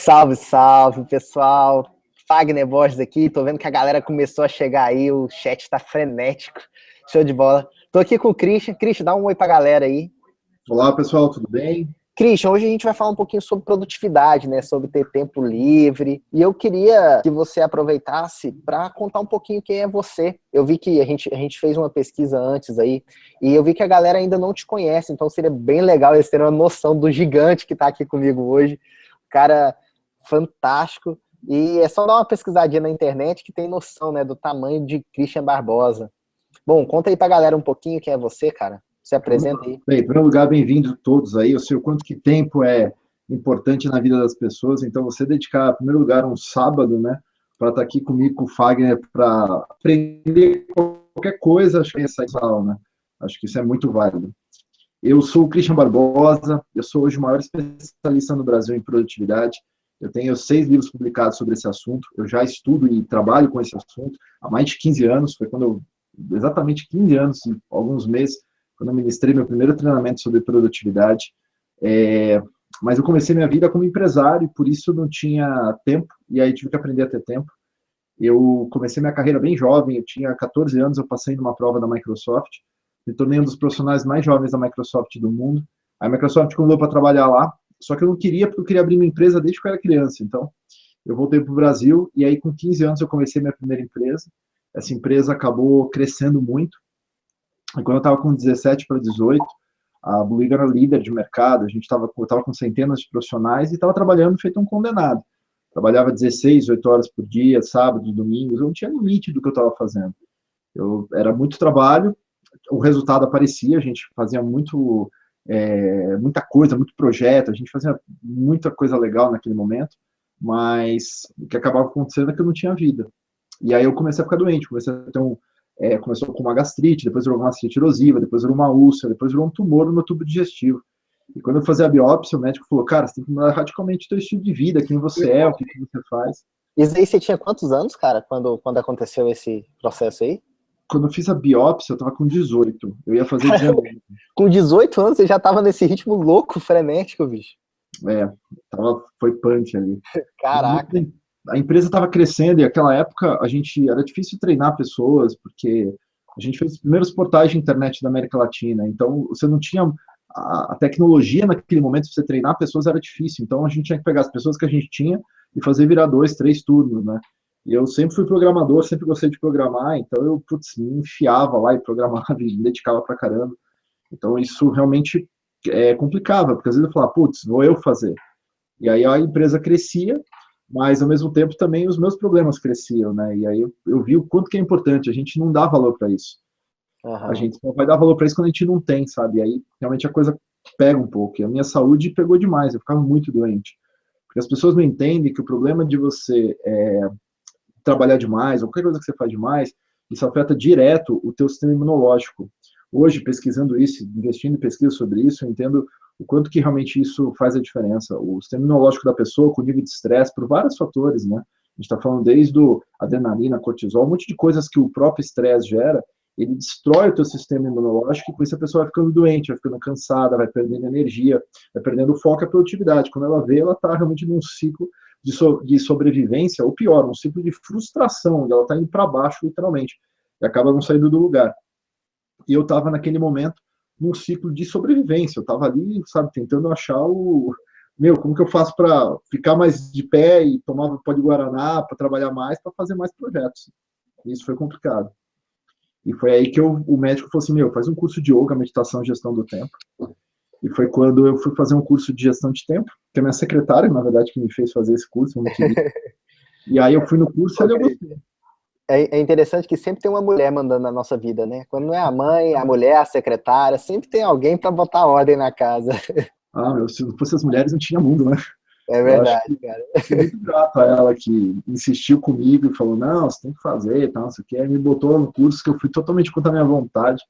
Salve, salve, pessoal. Fagner Borges aqui. Tô vendo que a galera começou a chegar aí, o chat tá frenético. Show de bola. Tô aqui com o Christian. Christian, dá um oi pra galera aí. Olá, pessoal, tudo bem? Christian, hoje a gente vai falar um pouquinho sobre produtividade, né? Sobre ter tempo livre. E eu queria que você aproveitasse para contar um pouquinho quem é você. Eu vi que a gente fez uma pesquisa antes aí, e eu vi que a galera ainda não te conhece, então seria bem legal eles terem uma noção do gigante que tá aqui comigo hoje. Cara fantástico. E é só dar uma pesquisadinha na internet que tem noção, né, do tamanho de Christian Barbosa. Bom, conta aí pra galera um pouquinho quem é você, cara. Se apresenta aí. Bem, em primeiro lugar, bem-vindos todos aí. Eu sei o quanto que tempo é importante na vida das pessoas, então você dedicar, em primeiro lugar, um sábado, né, para estar aqui comigo, com o Fagner, para aprender qualquer coisa, acho que é essencial, né? Acho que isso é muito válido. Eu sou o Christian Barbosa, eu sou hoje o maior especialista no Brasil em produtividade. Eu tenho 6 livros publicados sobre esse assunto. Eu já estudo e trabalho com esse assunto há mais de 15 anos. Foi quando exatamente 15 anos, e alguns meses, quando eu ministrei meu primeiro treinamento sobre produtividade. Mas eu comecei minha vida como empresário, e por isso não tinha tempo, e aí tive que aprender a ter tempo. Eu comecei minha carreira bem jovem, eu tinha 14 anos, eu passei numa prova da Microsoft, me tornei um dos profissionais mais jovens da Microsoft do mundo. A Microsoft me convidou para trabalhar lá, só que eu não queria, porque eu queria abrir minha empresa desde que eu era criança. Então, eu voltei para o Brasil, e aí com 15 anos eu comecei minha primeira empresa. Essa empresa acabou crescendo muito. E quando eu estava com 17 para 18, a Blue era líder de mercado, eu estava com centenas de profissionais e estava trabalhando feito um condenado. Trabalhava 16, 8 horas por dia, sábados, domingos, eu não tinha limite do que eu estava fazendo. Era muito trabalho, o resultado aparecia, a gente fazia muita coisa, muito projeto, a gente fazia muita coisa legal naquele momento, mas o que acabava acontecendo é que eu não tinha vida. E aí eu comecei a ficar doente, começou com uma gastrite, depois virou uma gastrite erosiva, depois virou uma úlcera, depois virou um tumor no meu tubo digestivo. E quando eu fazia a biópsia, o médico falou, cara, você tem que mudar radicalmente o seu estilo de vida, quem você é, o que você faz. Isso aí você tinha quantos anos, cara, quando aconteceu esse processo aí? Quando eu fiz a biópsia, eu tava com 18. Eu ia fazer 19. Com 18 anos você já tava nesse ritmo louco, frenético, bicho. Foi punch ali. Caraca. A empresa estava crescendo e naquela época era difícil treinar pessoas, porque a gente fez os primeiros portais de internet da América Latina, então você não tinha a tecnologia naquele momento, para você treinar pessoas era difícil, então a gente tinha que pegar as pessoas que a gente tinha e fazer virar 2, 3 turnos, né? E eu sempre fui programador, sempre gostei de programar, então eu, me enfiava lá e programava e me dedicava pra caramba. Então isso realmente complicava, porque às vezes eu falava, vou eu fazer. E aí a empresa crescia, mas ao mesmo tempo também os meus problemas cresciam, né? E aí eu vi o quanto que é importante, a gente não dá valor para isso. Uhum. A gente só vai dar valor para isso quando a gente não tem, sabe? E aí realmente a coisa pega um pouco. E a minha saúde pegou demais, eu ficava muito doente. Porque as pessoas não entendem que o problema de você trabalhar demais, ou qualquer coisa que você faz demais, isso afeta direto o teu sistema imunológico. Hoje, pesquisando isso, investindo em pesquisa sobre isso, eu entendo o quanto que realmente isso faz a diferença. O sistema imunológico da pessoa, com nível de estresse, por vários fatores, né? A gente está falando desde adrenalina, cortisol, um monte de coisas que o próprio estresse gera, ele destrói o teu sistema imunológico e com isso a pessoa vai ficando doente, vai ficando cansada, vai perdendo energia, vai perdendo o foco e a produtividade. Quando ela vê, ela está realmente num ciclo de sobrevivência, ou pior, um ciclo de frustração, onde ela está indo para baixo, literalmente, e acaba não saindo do lugar. E eu estava naquele momento num ciclo de sobrevivência, eu estava ali, sabe, tentando achar como que eu faço para ficar mais de pé e tomar pó de Guaraná, para trabalhar mais, para fazer mais projetos. E isso foi complicado. E foi aí que o médico falou assim, faz um curso de yoga, meditação e gestão do tempo. E foi quando eu fui fazer um curso de gestão de tempo, que é a minha secretária, na verdade, que me fez fazer esse curso, eu não queria. E aí eu fui no curso e eu gostei. É interessante que sempre tem uma mulher mandando na nossa vida, né? Quando não é a mãe, a mulher, a secretária, sempre tem alguém para botar ordem na casa. Se não fosse as mulheres, não tinha mundo, né? É verdade, cara. Eu sou muito grato a ela que insistiu comigo e falou, não, você tem que fazer, tal, não sei o que. Aí me botou no curso que eu fui totalmente contra a minha vontade.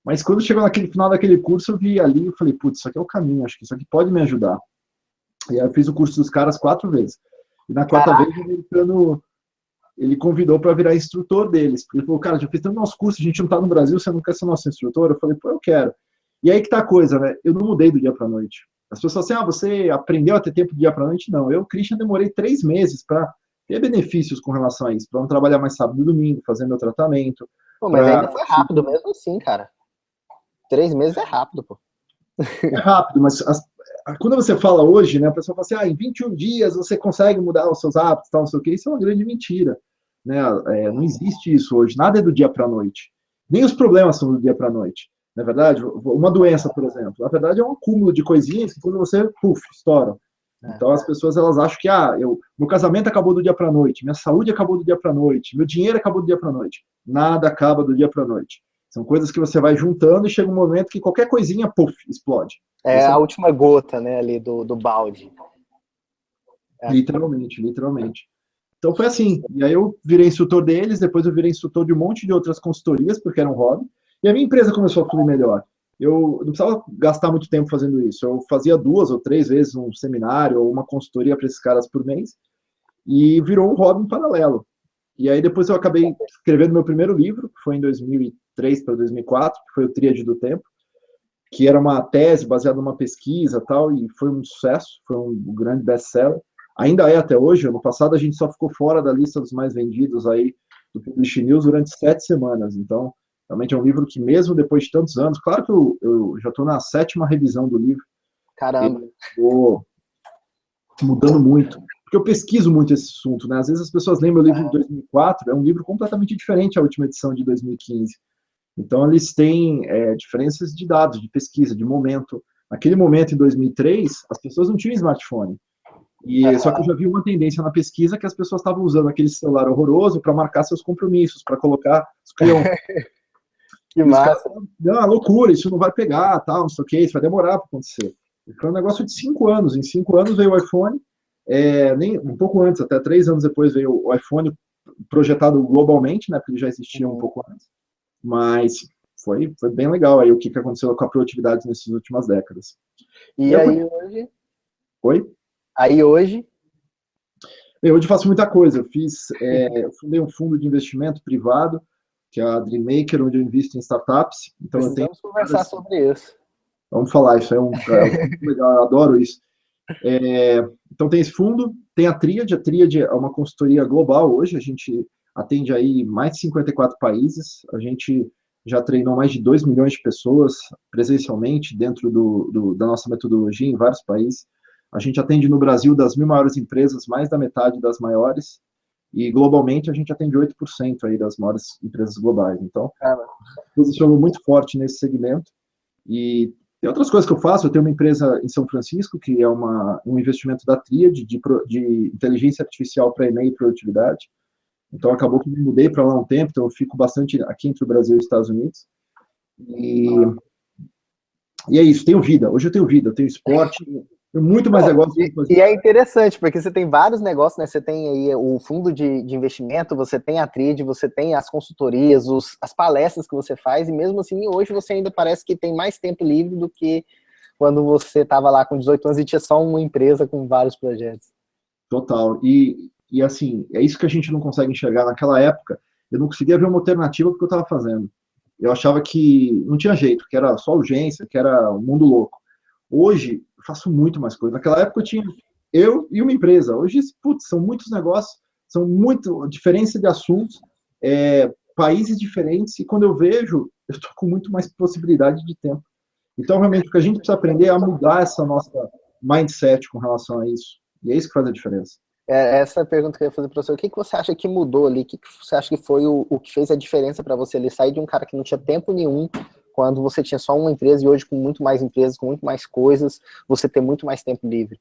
Mas quando chegou naquele final daquele curso, eu vi ali e falei, isso aqui é o caminho, acho que isso aqui pode me ajudar. E aí eu fiz o curso dos caras 4 vezes. E na 4ª vez, ele convidou para virar instrutor deles. Ele falou, cara, já fiz tanto nosso curso, a gente não tá no Brasil, você não quer ser nosso instrutor? Eu falei, eu quero. E aí que tá a coisa, né? Eu não mudei do dia pra noite. As pessoas falam assim, você aprendeu a ter tempo do dia para noite? Não, eu, Christian, demorei 3 meses para ter benefícios com relação a isso, para não trabalhar mais sábado e domingo, fazer meu tratamento. Pô, mas ainda foi rápido mesmo assim, cara. 3 meses é rápido, pô. É rápido, mas quando você fala hoje, né, a pessoa fala assim, em 21 dias você consegue mudar os seus hábitos, tal, não sei o que, isso é uma grande mentira. Né? Não existe isso hoje, nada é do dia para a noite. Nem os problemas são do dia para a noite. Na verdade, uma doença, por exemplo, na verdade é um acúmulo de coisinhas que quando você, estoura. Então as pessoas elas acham que meu casamento acabou do dia para a noite, minha saúde acabou do dia para a noite, meu dinheiro acabou do dia para a noite. Nada acaba do dia para a noite. São coisas que você vai juntando e chega um momento que qualquer coisinha, explode. É a última gota, né, ali do balde. Literalmente, literalmente. Então foi assim. E aí eu virei instrutor deles, depois eu virei instrutor de um monte de outras consultorias, porque era um hobby. E a minha empresa começou a fluir melhor. Eu não precisava gastar muito tempo fazendo isso. Eu fazia 2 ou 3 vezes um seminário ou uma consultoria para esses caras por mês. E virou um hobby em paralelo. E aí depois eu acabei escrevendo meu primeiro livro, que foi em 2003 para 2004, que foi o Tríade do Tempo, que era uma tese baseada numa pesquisa tal, e foi um sucesso, foi um grande best-seller. Ainda é até hoje. Ano passado a gente só ficou fora da lista dos mais vendidos aí do Publish News durante 7 semanas. Então, realmente é um livro que mesmo depois de tantos anos, claro que eu já estou na 7ª revisão do livro. Caramba. Estou mudando muito. Porque eu pesquiso muito esse assunto, né? Às vezes as pessoas lembram o livro de 2004, é um livro completamente diferente à última edição de 2015. Então, eles têm diferenças de dados, de pesquisa, de momento. Naquele momento, em 2003, as pessoas não tinham smartphone. Só que eu já vi uma tendência na pesquisa que as pessoas estavam usando aquele celular horroroso para marcar seus compromissos, para colocar os clientes. Que massa. Não, loucura, isso não vai pegar, tal, não sei o que, isso vai demorar para acontecer. E foi um negócio de 5 anos. Em 5 anos veio o iPhone, nem um pouco antes, até 3 anos depois veio o iPhone projetado globalmente, né, porque ele já existia um pouco antes. Mas foi bem legal aí o que aconteceu com a produtividade nessas últimas décadas. E aí hoje? Oi? Aí hoje? Eu hoje faço muita coisa. Eu fundei um fundo de investimento privado, que é a Dreammaker, onde eu invisto em startups. Então Precisamos conversar sobre isso. Vamos falar, isso é muito legal, eu adoro isso. Então tem esse fundo, tem a Tríade é uma consultoria global hoje, a gente atende aí mais de 54 países, a gente já treinou mais de 2 milhões de pessoas presencialmente dentro da nossa metodologia em vários países. A gente atende no Brasil das 1.000 maiores empresas, mais da metade das maiores, e globalmente a gente atende 8% aí das maiores empresas globais. Então, posiciono muito forte nesse segmento. E tem outras coisas que eu faço. Eu tenho uma empresa em São Francisco, que é um investimento da Tríade de inteligência artificial para e-mail e produtividade. Então, acabou que me mudei para lá um tempo, então eu fico bastante aqui entre o Brasil e os Estados Unidos. E é isso, tenho vida. Hoje eu tenho vida, eu tenho esporte, muito mais negócio. E é interessante, porque você tem vários negócios, né? Você tem aí o fundo de investimento, você tem a Tríade, você tem as consultorias, as palestras que você faz, e mesmo assim, hoje você ainda parece que tem mais tempo livre do que quando você estava lá com 18 anos e tinha só uma empresa com vários projetos. Total. E assim, é isso que a gente não consegue enxergar. Naquela época, eu não conseguia ver uma alternativa para o que eu estava fazendo. Eu achava que não tinha jeito, que era só urgência, que era um mundo louco. Hoje, eu faço muito mais coisa. Naquela época, eu tinha eu e uma empresa. Hoje, são muitos negócios, são muito diferença de assuntos, países diferentes, e quando eu vejo, eu estou com muito mais possibilidade de tempo. Então, realmente, o que a gente precisa aprender é a mudar essa nossa mindset com relação a isso. E é isso que faz a diferença. Essa é a pergunta que eu ia fazer para você. O que você acha que mudou ali? O que você acha que foi o que fez a diferença para você ali? Sair de um cara que não tinha tempo nenhum, quando você tinha só uma empresa, e hoje com muito mais empresas, com muito mais coisas, você ter muito mais tempo livre.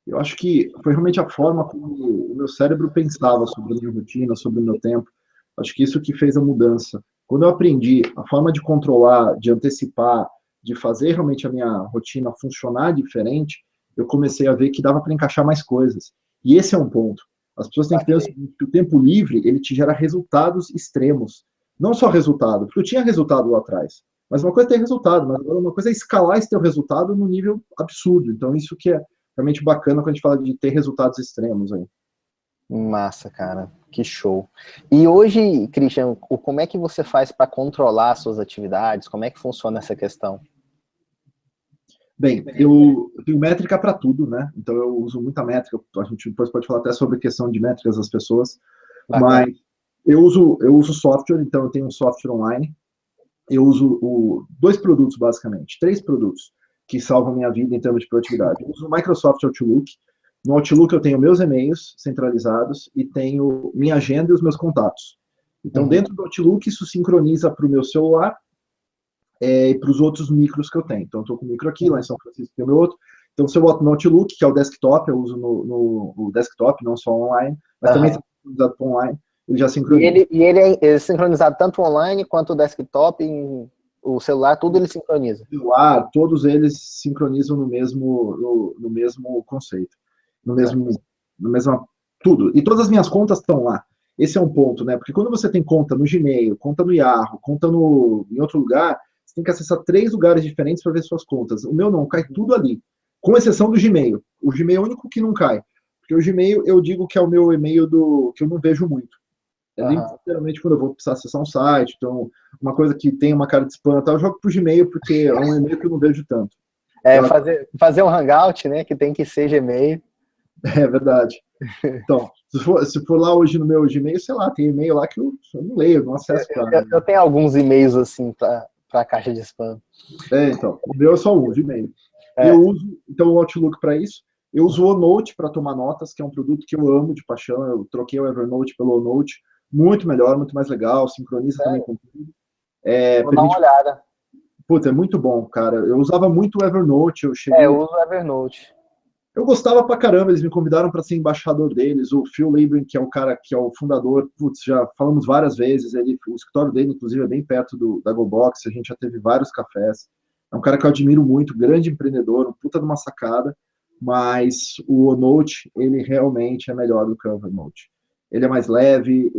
Eu acho que foi realmente a forma como o meu cérebro pensava sobre a minha rotina, sobre o meu tempo. Acho que isso que fez a mudança. Quando eu aprendi a forma de controlar, de antecipar, de fazer realmente a minha rotina funcionar diferente, eu comecei a ver que dava para encaixar mais coisas. E esse é um ponto. As pessoas têm que ter o seguinte, que o tempo livre, ele te gera resultados extremos. Não só resultado, porque eu tinha resultado lá atrás. Mas uma coisa é ter resultado, mas agora uma coisa é escalar esse teu resultado num nível absurdo. Então, isso que é realmente bacana quando a gente fala de ter resultados extremos aí. Massa, cara. Que show. E hoje, Christian, como é que você faz para controlar as suas atividades? Como é que funciona essa questão? Bem, eu tenho métrica para tudo, né? Então eu uso muita métrica. A gente depois pode falar até sobre a questão de métricas das pessoas. Bacana. Mas eu uso software, então eu tenho um software online. Eu uso dois produtos, basicamente. Três produtos que salvam minha vida em termos de produtividade. Eu uso o Microsoft Outlook. No Outlook eu tenho meus e-mails centralizados e tenho minha agenda e os meus contatos. Então, dentro do Outlook, isso sincroniza para o meu celular e para os outros micros que eu tenho. Então, eu estou com o micro aqui, lá em São Francisco tem o meu outro. Então, se eu boto no Outlook, que é o desktop, eu uso no desktop, não só online, mas também está sincronizado para online, ele já sincroniza. E ele é sincronizado tanto online quanto o desktop, o celular, tudo ele sincroniza. Celular, todos eles sincronizam no mesmo conceito, no mesmo tudo. E todas as minhas contas estão lá. Esse é um ponto, né? Porque quando você tem conta no Gmail, conta no Yahoo, conta em outro lugar, você tem que acessar 3 lugares diferentes para ver suas contas. O meu não, cai tudo ali, com exceção do Gmail. O Gmail é o único que não cai. Porque o Gmail, eu digo que é o meu e-mail que eu não vejo muito. Literalmente quando eu vou precisar acessar um site, então uma coisa que tem uma cara de spam, eu jogo pro Gmail porque é um e-mail que eu não vejo tanto. Fazer um hangout, né, que tem que ser Gmail. É verdade. Então, se for lá hoje no meu Gmail, sei lá, tem e-mail lá que eu não leio, não acesso. Eu tenho alguns e-mails assim para a caixa de spam. Então, o meu é só um, Gmail. Eu uso, então, o Outlook para isso. Eu uso o OneNote para tomar notas, que é um produto que eu amo de paixão. Eu troquei o Evernote pelo OneNote. Muito melhor, muito mais legal, sincroniza também com tudo. Vou dar uma olhada. Puta, é muito bom, cara. Eu usava muito o Evernote. Eu uso o Evernote. Eu gostava pra caramba, eles me convidaram para ser embaixador deles. O Phil Labrin, que é o cara que é o fundador, putz, já falamos várias vezes. O escritório dele, inclusive, é bem perto da GoBox. A gente já teve vários cafés. É um cara que eu admiro muito, grande empreendedor, um puta de uma sacada. Mas o OneNote, ele realmente é melhor do que o Evernote. Ele é mais leve,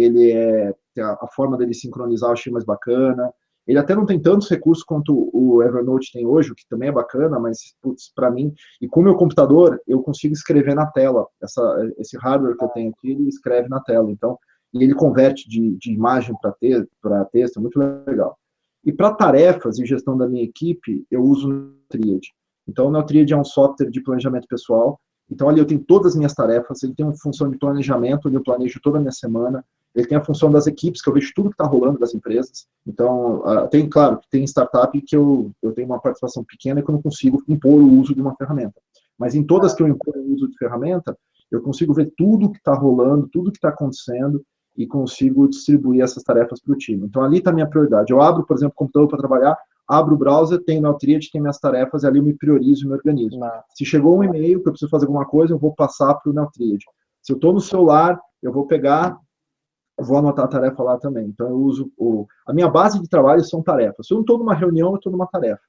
a forma dele sincronizar eu achei mais bacana. Ele até não tem tantos recursos quanto o Evernote tem hoje, o que também é bacana, mas, putz, para mim, e com o meu computador, eu consigo escrever na tela. Esse hardware que eu tenho aqui, ele escreve na tela. Então, e ele converte de imagem para texto, é muito legal. E para tarefas e gestão da minha equipe, eu uso o Triad. Então, o Neotriad é um software de planejamento pessoal. Então, ali eu tenho todas as minhas tarefas. Ele tem uma função de planejamento, onde eu planejo toda a minha semana. Ele tem a função das equipes, que eu vejo tudo que está rolando das empresas. Então, claro, tem startup que eu tenho uma participação pequena e que eu não consigo impor o uso de uma ferramenta. Mas em todas que eu imponho o uso de ferramenta, eu consigo ver tudo que está rolando, tudo que está acontecendo e consigo distribuir essas tarefas para o time. Então, ali está a minha prioridade. Eu abro, por exemplo, o computador para trabalhar, abro o browser, tenho na Neotriad, tem minhas tarefas, e ali eu me priorizo e me organizo. Se chegou um e-mail que eu preciso fazer alguma coisa, eu vou passar para o Neotriad. Se eu estou no celular, eu vou pegar, eu vou anotar a tarefa lá também. Então, eu uso a minha base de trabalho são tarefas. Se eu não estou numa reunião, eu estou numa tarefa.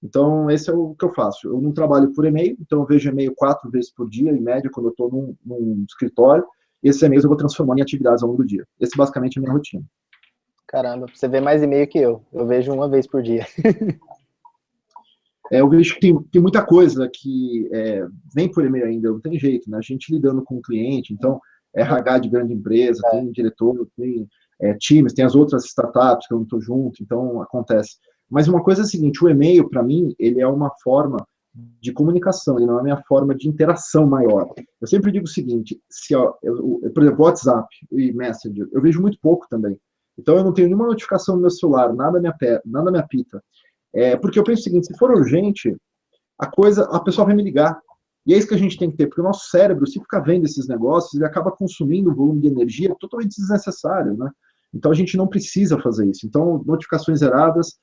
Então, esse é o que eu faço. Eu não trabalho por e-mail, então eu vejo e-mail 4 vezes por dia, em média, quando eu estou num escritório. E esses e-mails eu vou transformando em atividades ao longo do dia. Esse basicamente é a minha rotina. Caramba, você vê mais e-mail que eu. Eu vejo uma vez por dia. Eu vejo que tem muita coisa que vem por e-mail ainda, não tem jeito, né? A gente lidando com o cliente, então, RH de grande empresa, tem diretor, tem times, tem as outras startups que eu não estou junto, então acontece. Mas uma coisa é a seguinte, o e-mail, para mim, ele é uma forma de comunicação, ele não é a minha forma de interação maior. Eu sempre digo o seguinte, por exemplo, WhatsApp e Messenger, eu vejo muito pouco também. Então, eu não tenho nenhuma notificação no meu celular, nada me apita. Porque eu penso o seguinte, se for urgente, a pessoa vai me ligar. E é isso que a gente tem que ter, porque o nosso cérebro, se ficar vendo esses negócios, ele acaba consumindo um volume de energia totalmente desnecessário, né? Então, a gente não precisa fazer isso. Então, notificações zeradas,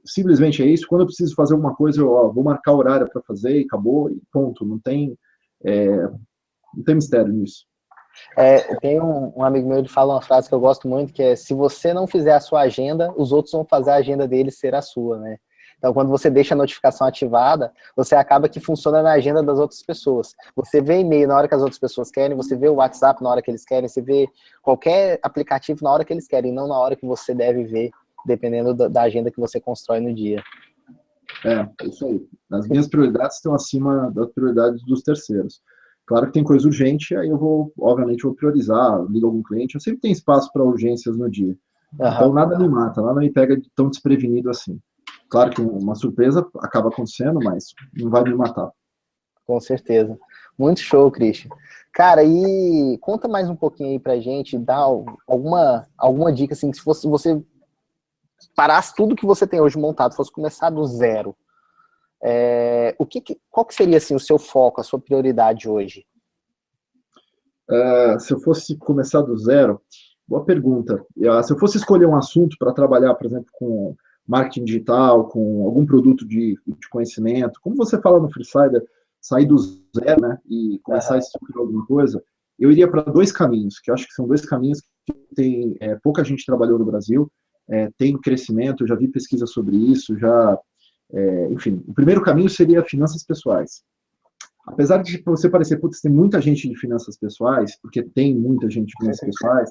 simplesmente é isso. Quando eu preciso fazer alguma coisa, eu vou marcar o horário para fazer e acabou, e ponto. Não tem mistério nisso. Tem um amigo meu, ele fala uma frase que eu gosto muito, que é: se você não fizer a sua agenda, os outros vão fazer a agenda deles ser a sua, né? Então, quando você deixa a notificação ativada, você acaba que funciona na agenda das outras pessoas. Você vê e-mail na hora que as outras pessoas querem, você vê o WhatsApp na hora que eles querem, você vê qualquer aplicativo na hora que eles querem, não na hora que você deve ver, dependendo da agenda que você constrói no dia. É isso aí. As minhas prioridades estão acima das prioridades dos terceiros. Claro que tem coisa urgente, aí obviamente, vou priorizar, ligo algum cliente, eu sempre tenho espaço para urgências no dia. Então, nada me mata, nada me pega tão desprevenido assim. Claro que uma surpresa acaba acontecendo, mas não vai me matar. Com certeza. Muito show, Christian. Cara, e conta mais um pouquinho aí pra gente, dá alguma dica, assim, se fosse você parasse tudo que você tem hoje montado, fosse começar do zero, qual que seria, assim, o seu foco, a sua prioridade hoje? Se eu fosse começar do zero, boa pergunta. Se eu fosse escolher um assunto para trabalhar, por exemplo, com marketing digital, com algum produto de conhecimento, como você fala no Freesider, sair do zero, né, e começar a estruturar alguma coisa, eu iria para dois caminhos, que eu acho que são dois caminhos que tem, pouca gente trabalhou no Brasil, tem crescimento, eu já vi pesquisa sobre isso, enfim, o primeiro caminho seria finanças pessoais. Apesar de você parecer, putz, tem muita gente de finanças pessoais, porque tem muita gente de finanças pessoais,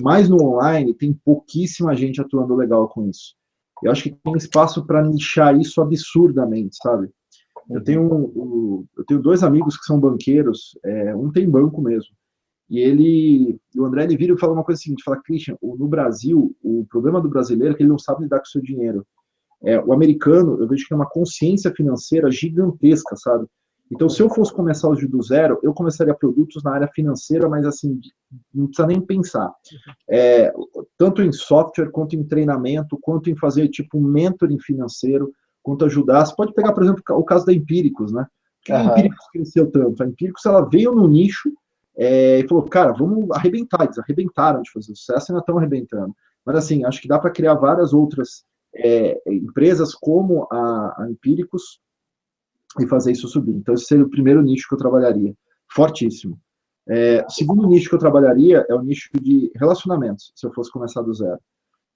mas no online tem pouquíssima gente atuando legal com isso. Eu acho que tem espaço para nichar isso absurdamente, sabe? Eu tenho dois amigos que são banqueiros, um tem banco mesmo, e o André, ele vira e fala uma coisa seguinte, fala, Christian, no Brasil, o problema do brasileiro é que ele não sabe lidar com o seu dinheiro. O americano, eu vejo que tem uma consciência financeira gigantesca, sabe? Então, se eu fosse começar hoje do zero, eu começaria produtos na área financeira, mas assim, não precisa nem pensar. Tanto em software, quanto em treinamento, quanto em fazer tipo um mentoring financeiro, quanto ajudar. Você pode pegar, por exemplo, o caso da Empíricos, né? Por que a Empíricos cresceu tanto? A Empíricos, ela veio no nicho e falou, cara, vamos arrebentar. Eles arrebentaram de fazer sucesso e ainda estão arrebentando. Mas assim, acho que dá para criar várias outras empresas como a Empíricos e fazer isso subir. Então, esse seria o primeiro nicho que eu trabalharia. Fortíssimo. O segundo nicho que eu trabalharia é o nicho de relacionamentos, se eu fosse começar do zero.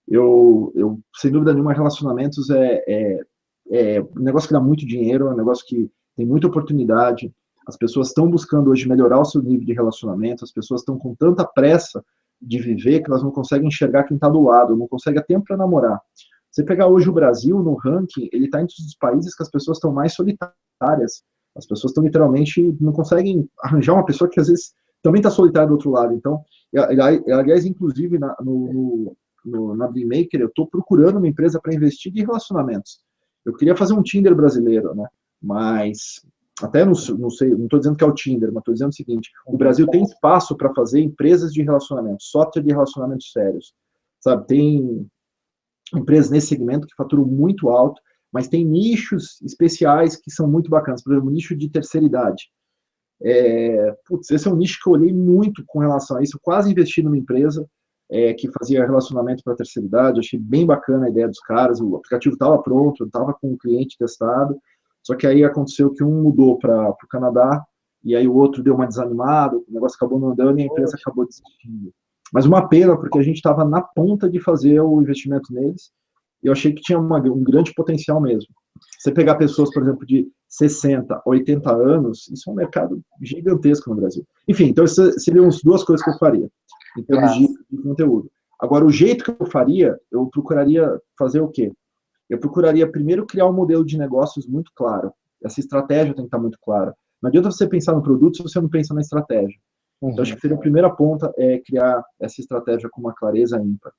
Eu sem dúvida nenhuma, relacionamentos um negócio que dá muito dinheiro, é um negócio que tem muita oportunidade. As pessoas estão buscando hoje melhorar o seu nível de relacionamento, as pessoas estão com tanta pressa de viver que elas não conseguem enxergar quem está do lado, não conseguem ter tempo para namorar. Você pegar hoje o Brasil no ranking, ele está entre os países que as pessoas estão mais solitárias. As pessoas estão literalmente, não conseguem arranjar uma pessoa que às vezes também está solitária do outro lado. Então, aliás, inclusive na Dreammaker, eu estou procurando uma empresa para investir em relacionamentos. Eu queria fazer um Tinder brasileiro, né? Mas até não sei, não estou dizendo que é o Tinder, mas estou dizendo o seguinte: o Brasil tem espaço para fazer empresas de relacionamento, software de relacionamentos sérios, sabe? Tem empresas nesse segmento que faturam muito alto, mas tem nichos especiais que são muito bacanas. Por exemplo, o nicho de terceira idade. Esse é um nicho que eu olhei muito com relação a isso. Eu quase investi numa empresa que fazia relacionamento para a terceira idade. Achei bem bacana a ideia dos caras. O aplicativo estava pronto, eu estava com o cliente testado. Só que aí aconteceu que um mudou para o Canadá, e aí o outro deu uma desanimada, o negócio acabou não andando e a empresa acabou desistindo. Mas uma pena, porque a gente estava na ponta de fazer o investimento neles, e eu achei que tinha um grande potencial mesmo. Você pegar pessoas, por exemplo, de 60, 80 anos, isso é um mercado gigantesco no Brasil. Enfim, então essas seriam as duas coisas que eu faria, em termos de conteúdo. Agora, o jeito que eu faria, eu procuraria fazer o quê? Eu procuraria primeiro criar um modelo de negócios muito claro. Essa estratégia tem que estar muito clara. Não adianta você pensar no produto se você não pensa na estratégia. Então, acho que seria a primeira ponta, criar essa estratégia com uma clareza ímpar.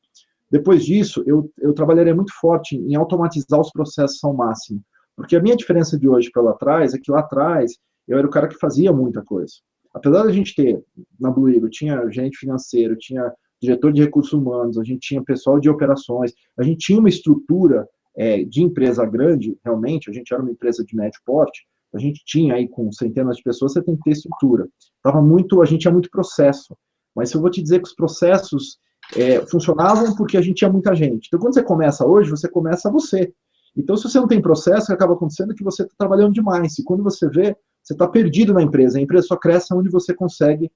Depois disso, eu trabalharia muito forte em automatizar os processos ao máximo. Porque a minha diferença de hoje para lá atrás é que lá atrás eu era o cara que fazia muita coisa. Apesar da gente ter, na Blue Eagle, tinha gerente financeiro, tinha diretor de recursos humanos, a gente tinha pessoal de operações, a gente tinha uma estrutura de empresa grande, realmente, a gente era uma empresa de médio porte, a gente tinha aí com centenas de pessoas, você tem que ter estrutura. A gente tinha muito processo, mas eu vou te dizer que os processos funcionavam porque a gente tinha muita gente. Então, quando você começa hoje, você começa você. Então, se você não tem processo, o que acaba acontecendo é que você está trabalhando demais. E quando você vê, você está perdido na empresa. A empresa só cresce onde você consegue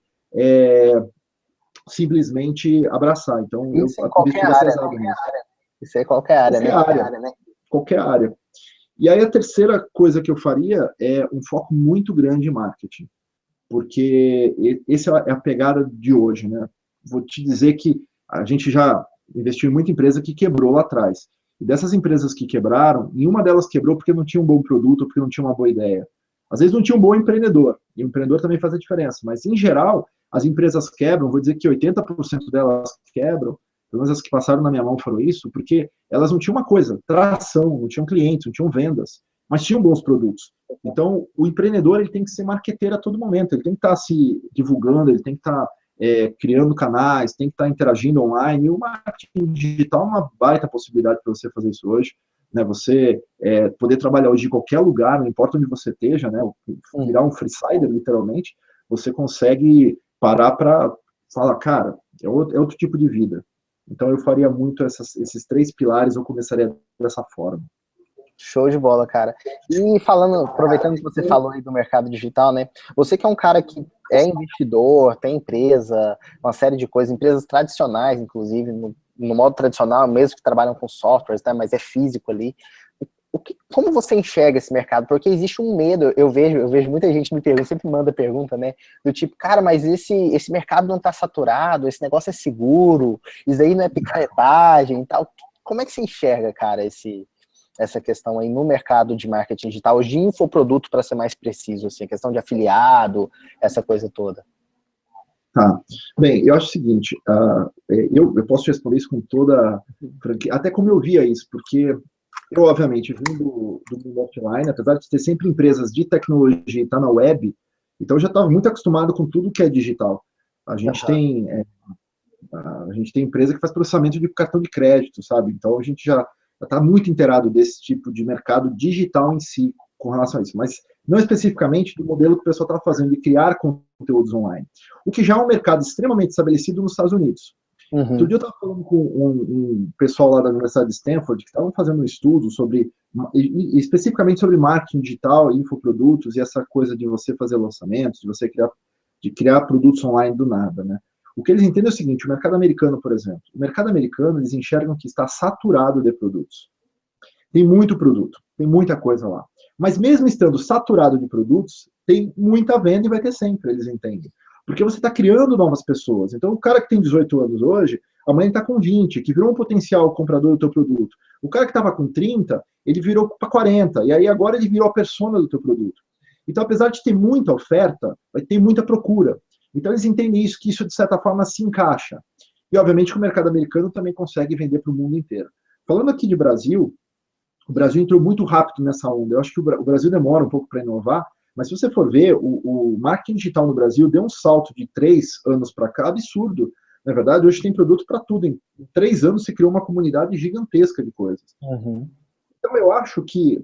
simplesmente abraçar. Então, isso em qualquer área, né? Isso é qualquer área, né? Qualquer área. E aí a terceira coisa que eu faria é um foco muito grande em marketing. Porque essa é a pegada de hoje, né? Vou te dizer que a gente já investiu em muita empresa que quebrou lá atrás. E dessas empresas que quebraram, nenhuma delas quebrou porque não tinha um bom produto, porque não tinha uma boa ideia. Às vezes não tinha um bom empreendedor, e o empreendedor também faz a diferença. Mas, em geral, as empresas quebram, vou dizer que 80% delas quebram, pelo menos as que passaram na minha mão foram isso, porque elas não tinham uma coisa, tração, não tinham clientes, não tinham vendas, mas tinham bons produtos. Então, o empreendedor ele tem que ser marqueteiro a todo momento, ele tem que estar se divulgando, ele tem que estar criando canais, tem que estar interagindo online, e o marketing digital é uma baita possibilidade para você fazer isso hoje, né? Você poder trabalhar hoje em qualquer lugar, não importa onde você esteja, né? Virar um freesider, literalmente, você consegue parar para falar, cara, é outro tipo de vida. Então, eu faria muito esses 3 pilares, eu começaria dessa forma. Show de bola, cara. E aproveitando que você falou aí do mercado digital, né? Você que é um cara que é investidor, tem empresa, uma série de coisas, empresas tradicionais, inclusive, no modo tradicional, mesmo que trabalham com softwares, né? Mas é físico ali. Como você enxerga esse mercado? Porque existe um medo, eu vejo muita gente me pergunta, sempre manda pergunta, né? Do tipo, cara, mas esse mercado não tá saturado, esse negócio é seguro, isso aí não é picaretagem e tal. Como é que você enxerga, cara, essa questão aí no mercado de marketing digital, de infoproduto, para ser mais preciso, assim, a questão de afiliado, essa coisa toda? Tá. Bem, eu acho o seguinte, eu posso te responder isso com toda franquia, até como eu via isso, porque eu, obviamente, vim do mundo offline, apesar de ter sempre empresas de tecnologia e estar na web, então eu já estava muito acostumado com tudo que é digital. A gente tem empresa que faz processamento de cartão de crédito, sabe? Então a gente já está muito inteirado desse tipo de mercado digital em si com relação a isso, mas não especificamente do modelo que o pessoal está fazendo de criar conteúdos online. O que já é um mercado extremamente estabelecido nos Estados Unidos. Outro dia eu estava falando com um pessoal lá da Universidade de Stanford que estavam fazendo um estudo sobre, especificamente sobre marketing digital, infoprodutos e essa coisa de você fazer lançamentos, de criar produtos online do nada, né? O que eles entendem é o seguinte, o mercado americano, por exemplo, o mercado americano, eles enxergam que está saturado de produtos. Tem muito produto, tem muita coisa lá. Mas mesmo estando saturado de produtos, tem muita venda e vai ter sempre, eles entendem. Porque você está criando novas pessoas. Então, o cara que tem 18 anos hoje, amanhã está com 20, que virou um potencial comprador do teu produto. O cara que estava com 30, ele virou para 40, e aí agora ele virou a persona do teu produto. Então, apesar de ter muita oferta, vai ter muita procura. Então, eles entendem isso, que isso, de certa forma, se encaixa. E, obviamente, que o mercado americano também consegue vender para o mundo inteiro. Falando aqui de Brasil, o Brasil entrou muito rápido nessa onda. Eu acho que o Brasil demora um pouco para inovar, mas se você for ver, o marketing digital no Brasil deu um salto de 3 anos para cá absurdo. Na verdade, hoje tem produto para tudo. Em 3 anos se criou uma comunidade gigantesca de coisas. Então, eu acho que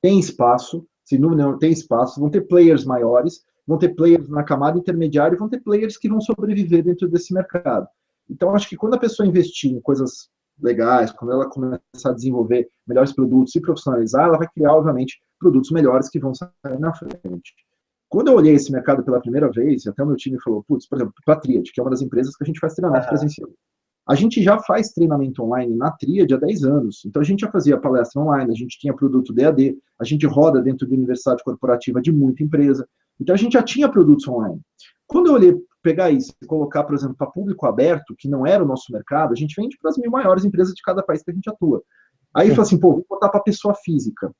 tem espaço, sem dúvida não tem espaço, vão ter players maiores, vão ter players na camada intermediária e vão ter players que vão sobreviver dentro desse mercado. Então, acho que quando a pessoa investir em coisas legais, quando ela começar a desenvolver melhores produtos e profissionalizar, ela vai criar, obviamente, produtos melhores que vão sair na frente. Quando eu olhei esse mercado pela primeira vez, até o meu time falou, putz, por exemplo, para a Triad, que é uma das empresas que a gente faz treinamento presencial. A gente já faz treinamento online na Triad há 10 anos. Então, a gente já fazia palestra online, a gente tinha produto DAD, a gente roda dentro de universidade corporativa de muita empresa. Então, a gente já tinha produtos online. Quando eu olhei pegar isso e colocar, por exemplo, para público aberto, que não era o nosso mercado, a gente vende para as 1000 maiores empresas de cada país que a gente atua. Aí, eu falei assim, pô, vou botar para pessoa física.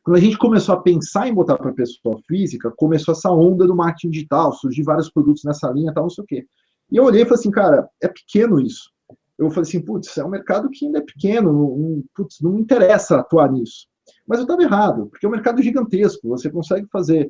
Quando a gente começou a pensar em botar para pessoa física, começou essa onda do marketing digital, surgir vários produtos nessa linha, tal, não sei o quê. E eu olhei e falei assim, cara, é pequeno isso. Eu falei assim, putz, é um mercado que ainda é pequeno, não me interessa atuar nisso. Mas eu estava errado, porque é um mercado gigantesco. Você consegue fazer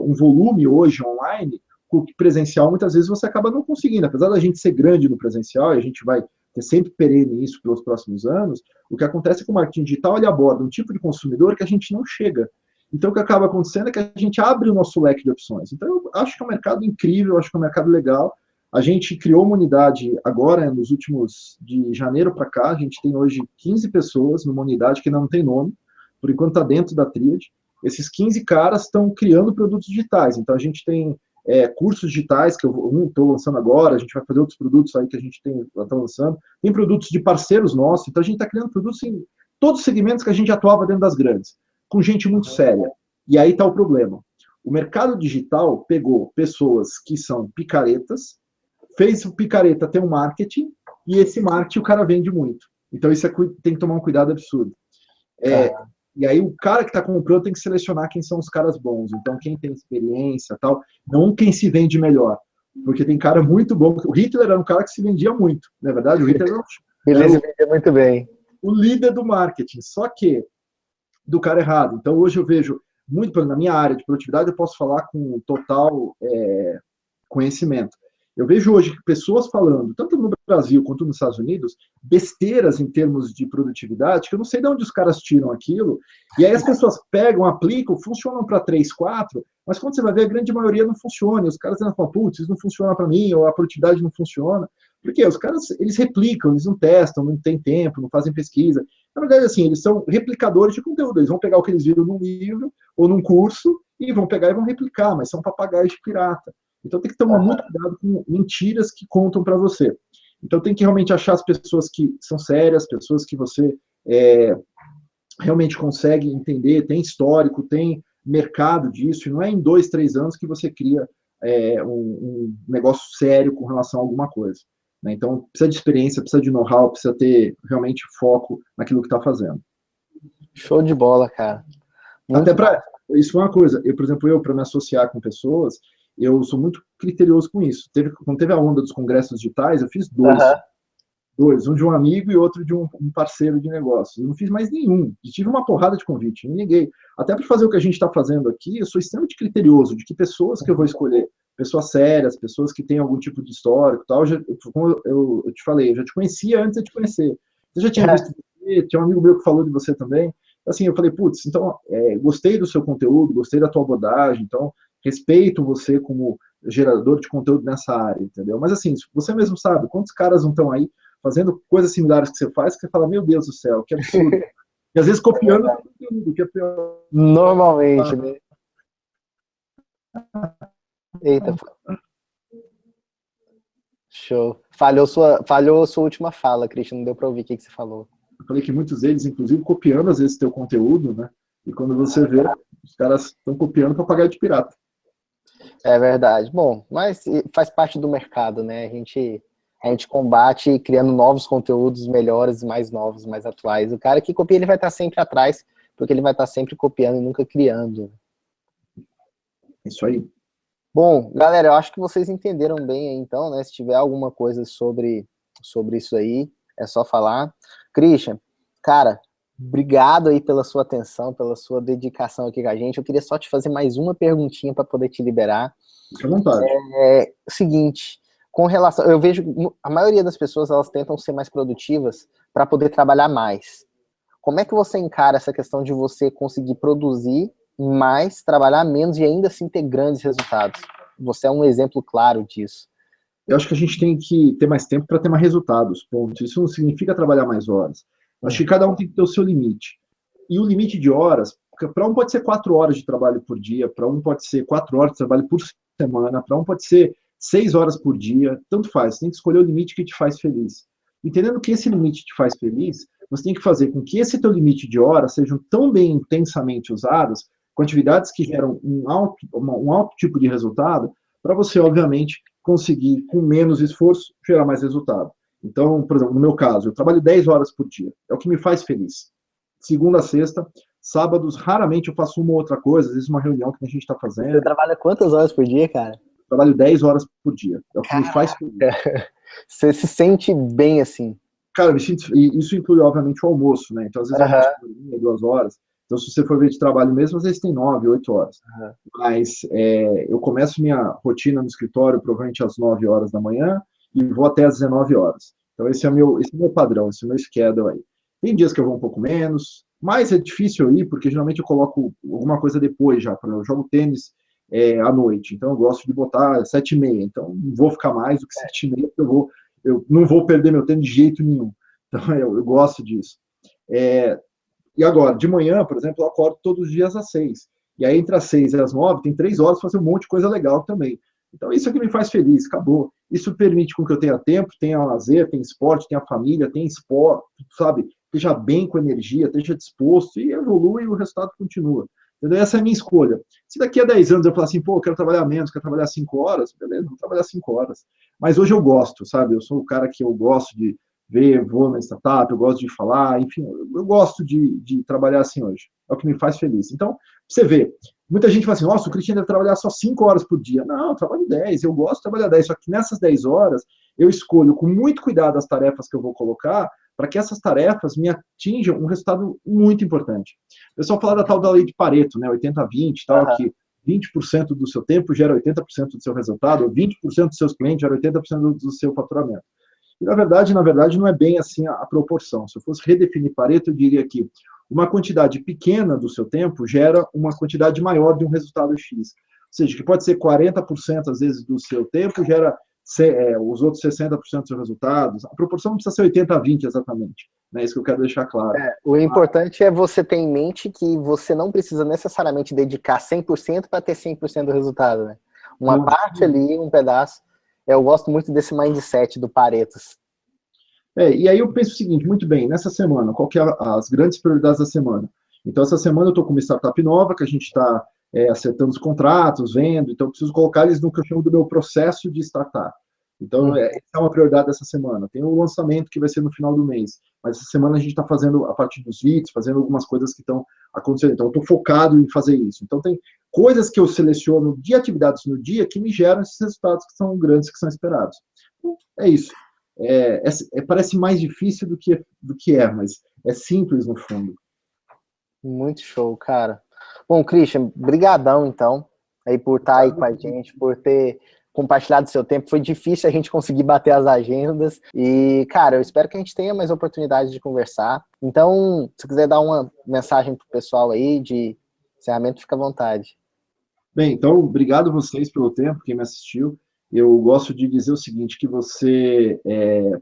um volume hoje online, com o presencial, muitas vezes você acaba não conseguindo. Apesar da gente ser grande no presencial, e a gente vai ter sempre perene isso pelos próximos anos, o que acontece com o marketing digital, ele aborda um tipo de consumidor que a gente não chega. Então, o que acaba acontecendo é que a gente abre o nosso leque de opções. Então, eu acho que é um mercado incrível, acho que é um mercado legal. A gente criou uma unidade agora, nos últimos, de janeiro para cá, a gente tem hoje 15 pessoas numa unidade que não tem nome, por enquanto está dentro da Triad. Esses 15 caras estão criando produtos digitais, então a gente tem cursos digitais, que eu estou lançando agora, a gente vai fazer outros produtos aí que a gente está lançando, tem produtos de parceiros nossos, então a gente está criando produtos em todos os segmentos que a gente atuava dentro das grandes, com gente muito séria. E aí está o problema. O mercado digital pegou pessoas que são picaretas, fez o picareta ter um marketing, e esse marketing o cara vende muito. Então isso tem que tomar um cuidado absurdo. E aí o cara que está comprando tem que selecionar quem são os caras bons. Então quem tem experiência, tal, não quem se vende melhor. Porque tem cara muito bom. O Hitler era um cara que se vendia muito, não é verdade? O Hitler Ele se vendia muito bem. o líder do marketing, só que do cara errado. Então, hoje eu vejo muito, na minha área de produtividade, eu posso falar com total conhecimento. Eu vejo hoje pessoas falando, tanto no Brasil quanto nos Estados Unidos, besteiras em termos de produtividade, que eu não sei de onde os caras tiram aquilo, e aí as pessoas pegam, aplicam, funcionam para 3, 4, mas quando você vai ver, a grande maioria não funciona, e os caras falam, putz, isso não funciona para mim, ou a produtividade não funciona, porque os caras, eles replicam, eles não testam, não tem tempo, não fazem pesquisa. Na verdade, assim, eles são replicadores de conteúdo, eles vão pegar o que eles viram num livro, ou num curso, e vão pegar e vão replicar, mas são papagaios de pirata. Então tem que tomar muito cuidado com mentiras que contam para você. Então tem que realmente achar as pessoas que são sérias, pessoas que você realmente consegue entender, tem histórico, tem mercado disso, e não é em 2, 3 anos que você cria um negócio sério com relação a alguma coisa. Né? Então precisa de experiência, precisa de know-how, precisa ter realmente foco naquilo que está fazendo. Show de bola, cara. Até para isso é uma coisa, por exemplo, para me associar com pessoas, eu sou muito criterioso com isso. Quando teve a onda dos congressos digitais, eu fiz dois, um de um amigo e outro de um parceiro de negócio. Eu não fiz mais nenhum, e tive uma porrada de convite, me neguei. Até para fazer o que a gente está fazendo aqui, eu sou extremamente criterioso de que pessoas que eu vou escolher, pessoas sérias, pessoas que têm algum tipo de histórico e tal, como eu te falei, eu já te conhecia antes de te conhecer. Eu já tinha visto você, tinha um amigo meu que falou de você também. Assim, eu falei, putz, então, gostei do seu conteúdo, gostei da tua abordagem, então, respeito você como gerador de conteúdo nessa área, entendeu? Mas assim, você mesmo sabe, quantos caras não estão aí fazendo coisas similares que você fala, meu Deus do céu, que absurdo. E às vezes copiando o conteúdo, que é pior. Normalmente, né? Eita. Show. Falhou sua última fala, Christian, não deu para ouvir o que você falou. Eu falei que muitos deles, inclusive, copiando às vezes teu conteúdo, né? E quando você vê, os caras estão copiando para pagar de pirata. É verdade. Bom, mas faz parte do mercado, né? A gente combate criando novos conteúdos melhores, mais novos, mais atuais. O cara que copia, ele vai estar sempre atrás, porque ele vai estar sempre copiando e nunca criando. Isso aí. Bom, galera, eu acho que vocês entenderam bem aí, então, né? Se tiver alguma coisa sobre isso aí, é só falar. Christian, cara, obrigado aí pela sua atenção, pela sua dedicação aqui com a gente. Eu queria só te fazer mais uma perguntinha para poder te liberar. Fique à vontade. Seguinte, com relação, eu vejo a maioria das pessoas, elas tentam ser mais produtivas para poder trabalhar mais. Como é que você encara essa questão de você conseguir produzir mais, trabalhar menos e ainda assim ter grandes resultados? Você é um exemplo claro disso. Eu acho que a gente tem que ter mais tempo para ter mais resultados, ponto. Isso não significa trabalhar mais horas. Acho que cada um tem que ter o seu limite. E o limite de horas, para um pode ser 4 horas de trabalho por dia, para um pode ser 4 horas de trabalho por semana, para um pode ser 6 horas por dia, tanto faz. Você tem que escolher o limite que te faz feliz. Entendendo que esse limite te faz feliz, você tem que fazer com que esse teu limite de horas sejam tão bem intensamente usados, com atividades que geram um alto tipo de resultado, para você, obviamente, conseguir, com menos esforço, gerar mais resultado. Então, por exemplo, no meu caso, eu trabalho 10 horas por dia. É o que me faz feliz. Segunda a sexta, sábados, raramente eu faço uma ou outra coisa, às vezes uma reunião que a gente está fazendo. Você trabalha quantas horas por dia, cara? Eu trabalho 10 horas por dia. É o que me faz feliz. Você se sente bem assim? Cara, isso inclui, obviamente, o almoço, né? Então, às vezes, eu almoço por 2 horas. Então, se você for ver de trabalho mesmo, às vezes tem 9, 8 horas. Mas eu começo minha rotina no escritório provavelmente às 9 horas da manhã e vou até às 19 horas. Então, esse é meu padrão, esse é o meu schedule aí. Tem dias que eu vou um pouco menos, mas é difícil eu ir, porque geralmente eu coloco alguma coisa depois já. Por exemplo, eu jogo tênis à noite, então eu gosto de botar 7h30. Então, não vou ficar mais do que 7h30, porque eu não vou perder meu tempo de jeito nenhum. Então, eu gosto disso. E agora, de manhã, por exemplo, eu acordo todos os dias às 6. E aí, entre as 6 e as 9, tem 3 horas para fazer um monte de coisa legal também. Então, isso é que me faz feliz, acabou. Isso permite com que eu tenha tempo, tenha lazer, tenha esporte, tenha família, tenha esporte, sabe? Esteja bem com energia, esteja disposto e evolui e o resultado continua. Entendeu? Essa é a minha escolha. Se daqui a 10 anos eu falar assim, pô, eu quero trabalhar menos, quero trabalhar 5 horas, beleza, vou trabalhar 5 horas. Mas hoje eu gosto, sabe? Eu sou o cara que eu gosto de ver, vou na startup, eu gosto de falar, enfim, eu gosto de trabalhar assim hoje. É o que me faz feliz. Então, você vê, Muita gente fala assim, nossa, o Cristiano deve trabalhar só 5 horas por dia. Não, eu trabalho 10, eu gosto de trabalhar 10, só que nessas 10 horas eu escolho com muito cuidado as tarefas que eu vou colocar para que essas tarefas me atinjam um resultado muito importante. O pessoal fala da tal da lei de Pareto, né, 80-20, tal, que 20% do seu tempo gera 80% do seu resultado, ou 20% dos seus clientes gera 80% do seu faturamento. E, na verdade, não é bem assim a proporção. Se eu fosse redefinir Pareto, eu diria que uma quantidade pequena do seu tempo gera uma quantidade maior de um resultado X. Ou seja, que pode ser 40% às vezes do seu tempo gera os outros 60% dos seus resultados. A proporção não precisa ser 80-20 exatamente. É isso que eu quero deixar claro. O importante é você ter em mente que você não precisa necessariamente dedicar 100% para ter 100% do resultado, né? Uma parte ali, um pedaço. Eu gosto muito desse mindset do Paretos. E aí eu penso o seguinte, muito bem, nessa semana, qual que é as grandes prioridades da semana? Então, essa semana eu estou com uma startup nova, que a gente está acertando os contratos, vendo, então eu preciso colocar eles no que eu chamo do meu processo de startup. Então, essa é uma prioridade dessa semana. Tem o lançamento que vai ser no final do mês, mas essa semana a gente está fazendo, a partir dos leads, fazendo algumas coisas que estão acontecendo. Então, eu estou focado em fazer isso. Então, tem coisas que eu seleciono de atividades no dia que me geram esses resultados que são grandes, que são esperados. Então, é isso. Parece mais difícil do que é, mas é simples no fundo. Muito show, cara. Bom, Christian, brigadão então, aí por estar aí com a gente, por ter compartilhado seu tempo. Foi difícil a gente conseguir bater as agendas e, cara, eu espero que a gente tenha mais oportunidade de conversar. Então, se quiser dar uma mensagem pro pessoal aí de encerramento, fica à vontade. Bem, então, obrigado a vocês pelo tempo, quem me assistiu. Eu gosto de dizer o seguinte, que você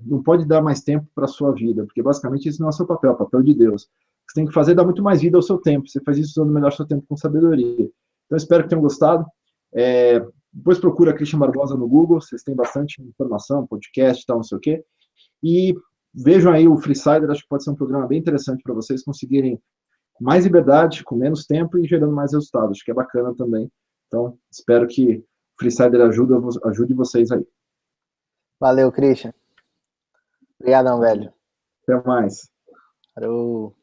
não pode dar mais tempo para a sua vida, porque basicamente esse não é o seu papel, é o papel de Deus. Você tem que fazer dar muito mais vida ao seu tempo, você faz isso usando melhor seu tempo com sabedoria. Então, espero que tenham gostado. Depois procura Christian Barbosa no Google, vocês têm bastante informação, podcast e tal, não sei o quê. E vejam aí o Freesider, acho que pode ser um programa bem interessante para vocês conseguirem mais liberdade, com menos tempo e gerando mais resultados. Acho que é bacana também. Então, espero que o Freesider ajude vocês aí. Valeu, Christian. Obrigadão, velho. Até mais. Parou.